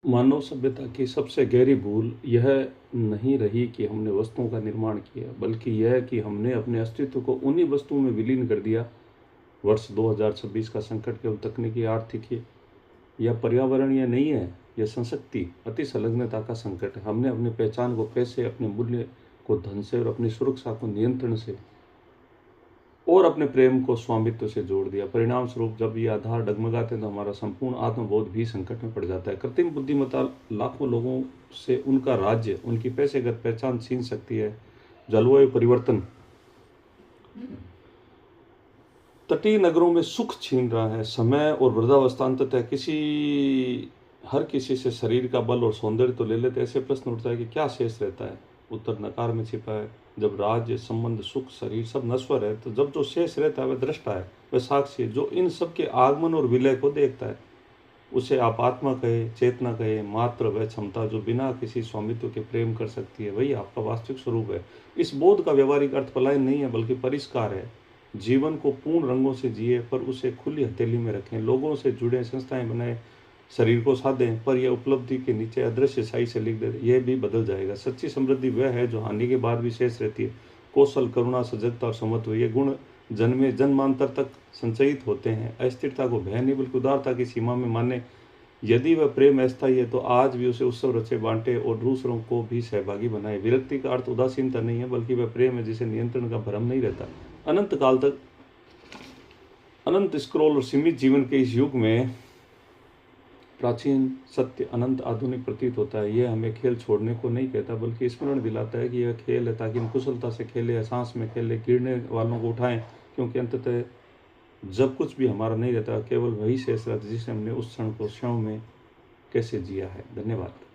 मानव सभ्यता की सबसे गहरी भूल यह नहीं रही कि हमने वस्तुओं का निर्माण किया, बल्कि यह कि हमने अपने अस्तित्व को उन्हीं वस्तुओं में विलीन कर दिया। वर्ष 2026 का संकट केवल तकनीकी, आर्थिक या पर्यावरणीय नहीं है, यह संस्कृति, अति संलग्नता का संकट है। हमने अपनी पहचान को पैसे, अपने मूल्य को धन से और अपनी सुरक्षा को नियंत्रण से और अपने प्रेम को स्वामित्व से जोड़ दिया। परिणाम स्वरूप जब ये आधार डगमगाते हैं तो हमारा संपूर्ण आत्मबोध भी संकट में पड़ जाता है। कृत्रिम बुद्धिमत्ता लाखों लोगों से उनका राज्य, उनकी पैसेगत पहचान छीन सकती है। जलवायु परिवर्तन तटीय नगरों में सुख छीन रहा है। समय और वृद्धावस्था अंततः हर किसी से शरीर का बल और सौंदर्य तो ले लेते। ऐसे प्रश्न उठता है कि क्या शेष रहता है? उत्तर नकार में छिपा है। जब राज्य, संबंध, सुख, शरीर सब नश्वर है, तो जब जो शेष रहता है वह दृष्टा है, वह साक्षी है, जो इन सब के आगमन और विलय को देखता है। उसे आप आत्मा कहे, चेतना कहे, मात्र वह क्षमता जो बिना किसी स्वामित्व के प्रेम कर सकती है, वही आपका वास्तविक स्वरूप है। इस बोध का व्यवहारिक अर्थ पलायन नहीं है, बल्कि परिष्कार है। जीवन को पूर्ण रंगों से जिए, पर उसे खुली हथेली में रखें। लोगों से जुड़े, संस्थाएं बनाए, शरीर को साधें, पर यह उपलब्धि के नीचे अदृश्य स्याही से लिख दे, यह भी बदल जाएगा। सच्ची समृद्धि वह है जो हानि के बाद भी शेष रहती है। कौशल, करुणा, सजगता और समत्व, ये गुण जन्मे जन्मांतर तक संचयित होते हैं। अस्थिरता को भय नहीं बल्कि उदारता की सीमा में माने। यदि वह प्रेम अस्थायी है तो आज भी उसे उत्सव रचे, बांटे और दूसरों को भी सहभागी बनाए। विरक्ति का अर्थ उदासीनता नहीं है, बल्कि वह प्रेम है जिसे नियंत्रण का भ्रम नहीं रहता। अनंत काल तक, अनंत स्क्रॉल और सीमित जीवन के इस युग में प्राचीन सत्य अनंत आधुनिक प्रतीत होता है। यह हमें खेल छोड़ने को नहीं कहता, बल्कि स्मरण दिलाता है कि यह खेल है, ताकि हम कुशलता से खेलें, सांस में खेलें, गिरने वालों को उठाएं, क्योंकि अंततः जब कुछ भी हमारा नहीं रहता, केवल वही शेष रहता है जिसे हमने उस क्षण को क्षण में कैसे जिया है। धन्यवाद।